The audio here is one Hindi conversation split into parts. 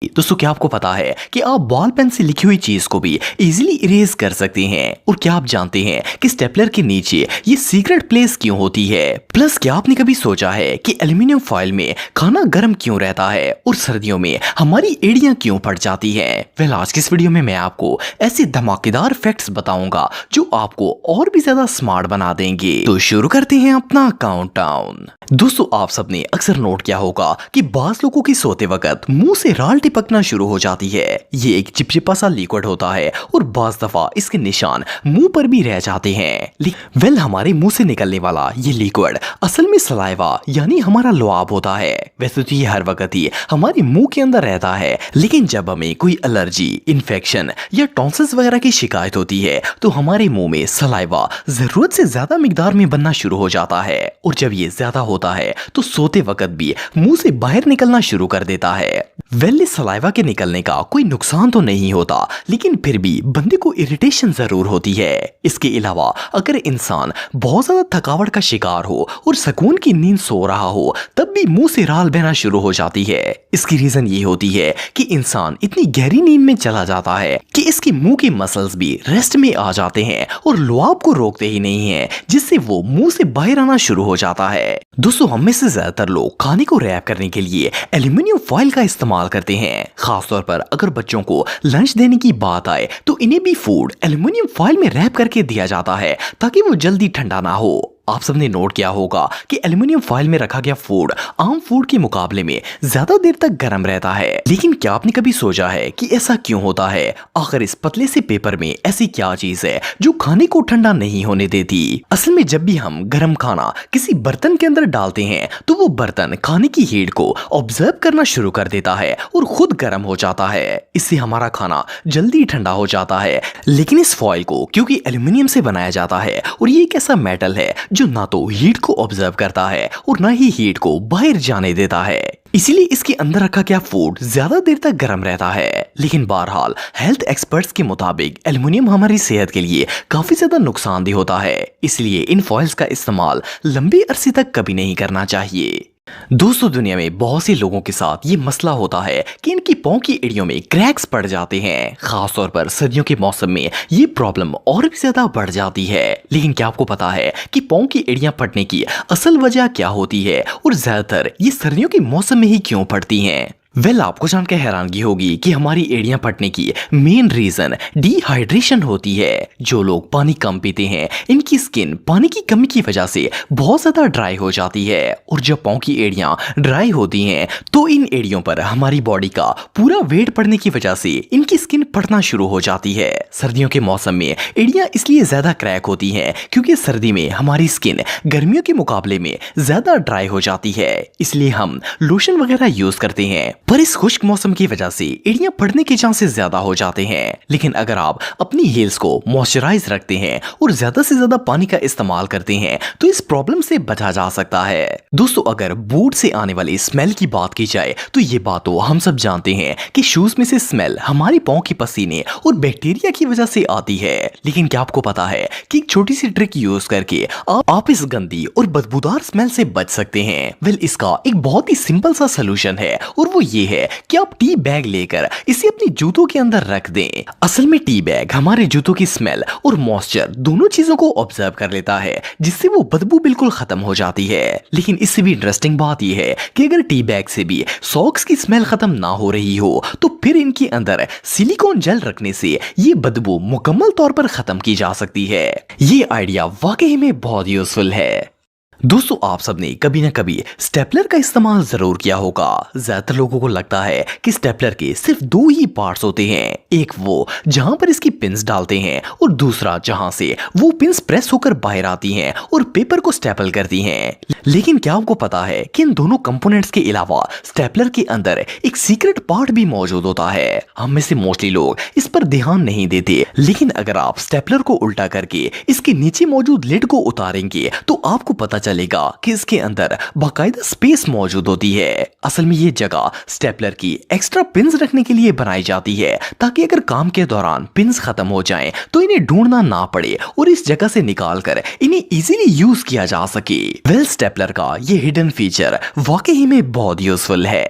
दोस्तों क्या आपको पता है कि आप बॉल पेन से लिखी हुई चीज को भी इजीली इरेज कर सकते हैं। और क्या आप जानते हैं कि स्टेपलर के नीचे ये सीक्रेट प्लेस क्यों होती है। प्लस क्या आपने कभी सोचा है कि एल्यूमिनियम फॉइल में खाना गर्म क्यों रहता है और सर्दियों में हमारी एड़ियां क्यों फट जाती है। वेल आज की इस वीडियो में मैं आपको ऐसे धमाकेदार फैक्ट्स बताऊंगा जो आपको और भी ज्यादा स्मार्ट बना देंगे। तो शुरू करते हैं अपना काउंटडाउन। दोस्तों आप सबने अक्सर नोट किया होगा कि बाज लोगों की सोते वक्त मुंह से राल टपकना शुरू हो जाती है। ये एक चिपचिपा सा लिक्विड होता है और बाज दफा इसके निशान मुंह पर भी रह जाते हैं। वेल हमारे मुंह से निकलने वाला ये लिक्विड असल में सलाइवा यानी हमारा लुआब होता है। वैसे तो ये हर वक्त ही हमारे मुंह के अंदर रहता है, लेकिन जब हमें कोई एलर्जी, इन्फेक्शन या टॉन्सिल्स वगैरह की शिकायत होती है तो हमारे मुंह में सलाइवा जरूरत से ज्यादा मिकदार में बनना शुरू हो जाता है। और जब ये ज्यादा होता है तो सोते वक्त भी मुंह से बाहर निकलना शुरू कर देता है। वेल सलाइवा के निकलने का कोई नुकसान तो नहीं होता, लेकिन फिर भी बंदे को इरिटेशन जरूर होती है। इसके अलावा अगर इंसान बहुत ज्यादा थकावट का शिकार हो और सुकून की नींद सो रहा हो तब भी मुंह से राल बहना शुरू हो जाती है। इसकी रीजन ये होती है कि इंसान इतनी गहरी नींद में चला जाता है कि इसके मुंह के मसल्स भी रेस्ट में आ जाते हैं और लुआब को रोकते ही नहीं है, जिससे वो मुंह से बाहर आना शुरू हो जाता है। दोस्तों हम में से ज्यादातर लोग खाने को रैप करने के लिए एल्यूमिनियम फॉइल का इस्तेमाल करते हैं। खासतौर पर अगर बच्चों को लंच देने की बात आए तो इन्हें भी फूड एल्यूमिनियम फॉइल में रैप करके दिया जाता है ताकि वो जल्दी ठंडा ना हो। आप सबने नोट किया होगा कि एल्यूमिनियम फॉइल में रखा गया फूड आम फूड के मुकाबले में ज्यादा देर तक गर्म रहता है। लेकिन क्या आपने कभी सोचा है कि ऐसा क्यों होता है? आखिर इस पतले से पेपर में ऐसी क्या चीज है जो खाने को ठंडा नहीं होने देती? असल में जब भी हम गर्म खाना किसी बर्तन के अंदर डालते हैं तो वो बर्तन खाने की हीट को ऑब्जर्व करना शुरू कर देता है और खुद गर्म हो जाता है। इससे हमारा खाना जल्दी ठंडा हो जाता है। लेकिन इस फॉइल को क्योंकि एल्यूमिनियम से बनाया जाता है और ये एक ऐसा मेटल है जो ना तो हीट को ऑब्जर्व करता है और ना ही हीट को बाहर जाने देता है, इसीलिए इसके अंदर रखा गया फूड ज्यादा देर तक गर्म रहता है। लेकिन बहरहाल हेल्थ एक्सपर्ट्स के मुताबिक एल्यूमिनियम हमारी सेहत के लिए काफी ज्यादा नुकसानदेह होता है, इसलिए इन फॉइल्स का इस्तेमाल लंबे अरसे तक कभी नहीं करना चाहिए। दोस्तों दुनिया में बहुत से लोगों के साथ ये मसला होता है कि इनकी पांव की एड़ियों में क्रैक्स पड़ जाते हैं। खासतौर पर सर्दियों के मौसम में ये प्रॉब्लम और भी ज्यादा बढ़ जाती है। लेकिन क्या आपको पता है कि पांव की एड़ियां फटने की असल वजह क्या होती है और ज्यादातर ये सर्दियों के मौसम में ही क्यों फटती हैं? वेल आपको जानकर हैरानगी होगी कि हमारी एड़ियां फटने की मेन रीजन डिहाइड्रेशन होती है। जो लोग पानी कम पीते हैं इनकी स्किन पानी की कमी की वजह से बहुत ज्यादा ड्राई हो जाती है और जब पांव की एड़ियां ड्राई होती हैं तो इन एड़ियों पर हमारी बॉडी का पूरा वेट पड़ने की वजह से इनकी स्किन फटना शुरू हो जाती है। सर्दियों के मौसम में एड़ियां इसलिए ज्यादा क्रैक होती हैं क्योंकि सर्दी में हमारी स्किन गर्मियों के मुकाबले में ज्यादा ड्राई हो जाती है, इसलिए हम लोशन वगैरह यूज करते हैं। पर इस खुश्क मौसम की वजह से एड़ियां फटने के चांसेस ज्यादा हो जाते हैं। लेकिन अगर आप अपनी हील्स को मॉइस्चराइज रखते हैं और ज्यादा से ज्यादा पानी का इस्तेमाल करते हैं तो इस प्रॉब्लम से बचा जा सकता है। दोस्तों अगर बूट से आने वाली स्मेल की बात की जाए तो ये बात तो हम सब जानते हैं कि शूज में से स्मेल हमारी पांव के पसीने और बैक्टीरिया की वजह से आती है। लेकिन क्या आपको पता है कि एक छोटी सी ट्रिक यूज करके आप इस गंदी और बदबूदार स्मेल से बच सकते हैं? वेल इसका एक बहुत ही सिंपल सा सोल्यूशन है और वो ये है कि आप टी बैग लेकर इसे अपने जूतों के अंदर रख दें। असल में टी बैग हमारे जूतों की स्मेल और मॉइस्चर दोनों चीजों को ऑब्जर्व कर लेता है, जिससे वो बदबू बिल्कुल खत्म हो जाती है। लेकिन इससे भी इंटरेस्टिंग बात यह है कि अगर टी बैग से भी सॉक्स की स्मेल खत्म ना हो रही हो तो फिर इनके अंदर सिलिकॉन जेल रखने से ये बदबू मुकम्मल तौर पर खत्म की जा सकती है। ये आइडिया वाकई में बहुत यूजफुल है। दोस्तों आप सबने कभी ना कभी स्टेपलर का इस्तेमाल जरूर किया होगा। ज्यादातर लोगों को लगता है कि स्टेपलर के सिर्फ दो ही पार्ट्स होते हैं, एक वो जहां पर इसकी पिन्स डालते हैं और दूसरा जहां से वो पिन्स प्रेस होकर बाहर आती हैं और पेपर को स्टेपल करती हैं। लेकिन क्या आपको पता है कि इन दोनों कंपोनेंट्स के अलावा स्टेपलर के अंदर एक सीक्रेट पार्ट भी मौजूद होता है? हम में से मोस्टली लोग इस पर ध्यान नहीं देते, लेकिन अगर आप स्टेपलर को उल्टा करके इसके नीचे मौजूद लिड को उतारेंगे तो आपको पता चलेगा कि इसके अंदर बाकायदा स्पेस मौजूद होती है। असल में ये जगह स्टेपलर की एक्स्ट्रा पिन्स रखने के लिए बनाई जाती है ताकि अगर काम के दौरान पिन्स खत्म हो जाएं तो इन्हें ढूंढना ना पड़े और इस जगह से निकालकर इन्हें इजीली यूज किया जा सके। वेल स्टेपलर का ये हिडन फीचर वाकई में बहुत यूजफुल है।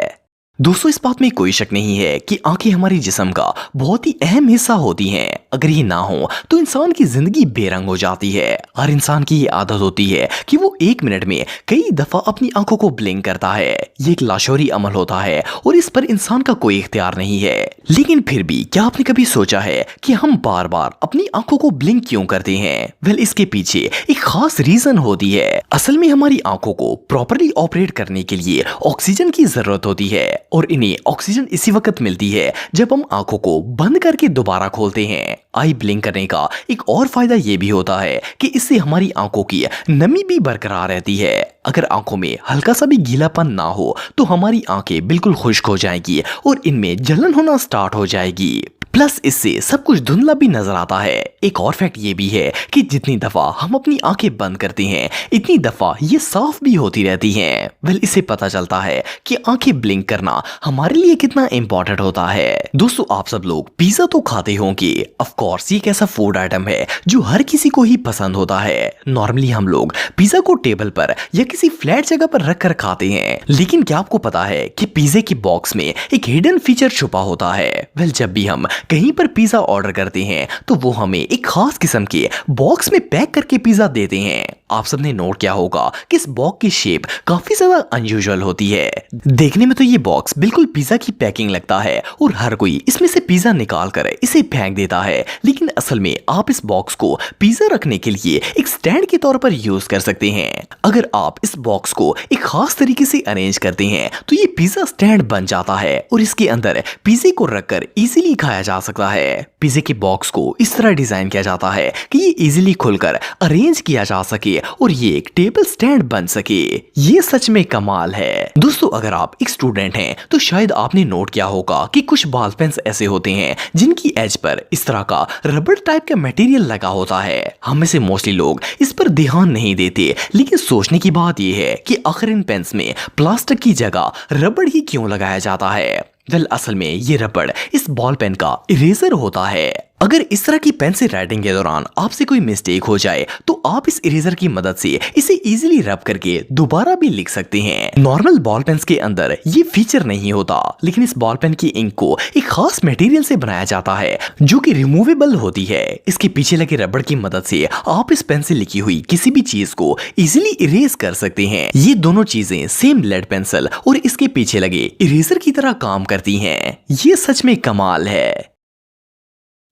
दोस्तों इस बात में कोई शक नहीं है कि आंखें हमारे जिस्म का बहुत ही अहम हिस्सा होती हैं। अगर ये ना हो तो इंसान की जिंदगी बेरंग हो जाती है। हर इंसान की ये आदत होती है कि वो 1 मिनट में कई दफा अपनी आंखों को ब्लिंक करता है। ये एक लाशौरी अमल होता है और इस पर इंसान का कोई इख्तियार नहीं है। लेकिन फिर भी क्या आपने कभी सोचा है कि हम बार बार अपनी आंखों को ब्लिंक क्यों करते हैं? वेल इसके पीछे एक खास रीजन होती है। असल में हमारी आंखों को प्रॉपरली ऑपरेट करने के लिए ऑक्सीजन की जरूरत होती है और इन्हें ऑक्सीजन इसी वक्त मिलती है जब हम आंखों को बंद करके दोबारा खोलते हैं। आई ब्लिंक करने का एक और फायदा ये भी होता है कि इससे हमारी आंखों की नमी भी बरकरार रहती है। अगर आंखों में हल्का सा भी गीलापन ना हो तो हमारी आंखें बिल्कुल खुश्क हो जाएगी और इनमें जलन होना स्टार्ट हो जाएगी। प्लस इससे सब कुछ धुंधला भी नजर आता है। एक और फैक्ट ये भी है कि जितनी दफा हम अपनी आंखें बंद करते हैं इतनी दफा ये साफ भी होती रहती हैं। वेल इससे पता चलता है कि आंखें ब्लिंक करना हमारे लिए कितना इंपॉर्टेंट होता है। दोस्तों आप सब लोग पिज्जा तो खाते होंगे। ऑफ कोर्स ये एक ऐसा फूड आइटम है जो हर किसी को ही पसंद होता है। नॉर्मली हम लोग पिज्जा को टेबल पर या किसी फ्लैट जगह पर रख कर खाते हैं। लेकिन क्या आपको पता है कि पिज्जे की बॉक्स में एक हिडन फीचर छुपा होता है? वेल जब भी हम कहीं पर पिज्जा ऑर्डर करते हैं तो वो हमें एक खास किस्म के बॉक्स में पैक करके पिज्जा देते हैं। आप सबने नोट किया होगा कि इस बॉक्स की शेप काफी ज्यादा अनयूजुअल होती है। देखने में तो ये बॉक्स बिल्कुल पिज्जा की पैकिंग लगता है और हर कोई इसमें से पिज्जा निकाल कर इसे फेंक देता है। लेकिन असल में आप इस बॉक्स को पिज्जा रखने के लिए एक स्टैंड के तौर पर यूज कर सकते हैं। अगर आप इस बॉक्स को एक खास तरीके से अरेंज करते हैं तो ये पिज्जा स्टैंड बन जाता है और इसके अंदर पिज्जे को रखकर इजीली खाया जा सकता है। पिज्जे के बॉक्स को इस तरह डिजाइन किया जाता है कि ये इजीली खुलकर अरेंज किया जा सके और ये एक टेबल स्टैंड बन सके। ये सच में कमाल है। दोस्तों अगर आप एक स्टूडेंट हैं तो शायद आपने नोट किया होगा कि कुछ बॉल पेन्स ऐसे होते हैं जिनकी एज पर इस तरह का रबड़ टाइप का मटेरियल लगा होता है। हम में से मोस्टली लोग इस पर ध्यान नहीं देते, लेकिन सोचने की बात यह है कि आखिर इन पेन्स में प्लास्टिक की जगह रबड़ ही क्यों लगाया जाता है? वेल असल में ये रबड़ इस बॉल पेन का इरेजर होता है। अगर इस तरह की पेन से राइटिंग के दौरान आपसे कोई मिस्टेक हो जाए तो आप इस इरेजर की मदद से इसे इजीली रब करके दोबारा भी लिख सकते हैं। नॉर्मल बॉल पेन्स के अंदर ये फीचर नहीं होता, लेकिन इस बॉल पेन की इंक को एक खास मटेरियल से बनाया जाता है जो कि रिमूवेबल होती है। इसके पीछे लगे रबड़ की मदद से आप इस पेन से लिखी हुई किसी भी चीज को इजीली इरेज कर सकते हैं। ये दोनों चीजें सेम लेड पेंसिल और इसके पीछे लगे इरेजर की तरह काम करती हैं। ये सच में कमाल है।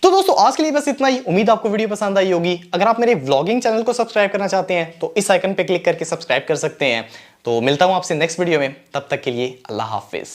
तो दोस्तों आज के लिए बस इतना ही। उम्मीद आपको वीडियो पसंद आई होगी। अगर आप मेरे व्लॉगिंग चैनल को सब्सक्राइब करना चाहते हैं तो इस आइकन पे क्लिक करके सब्सक्राइब कर सकते हैं। तो मिलता हूं आपसे नेक्स्ट वीडियो में, तब तक के लिए अल्लाह हाफिज।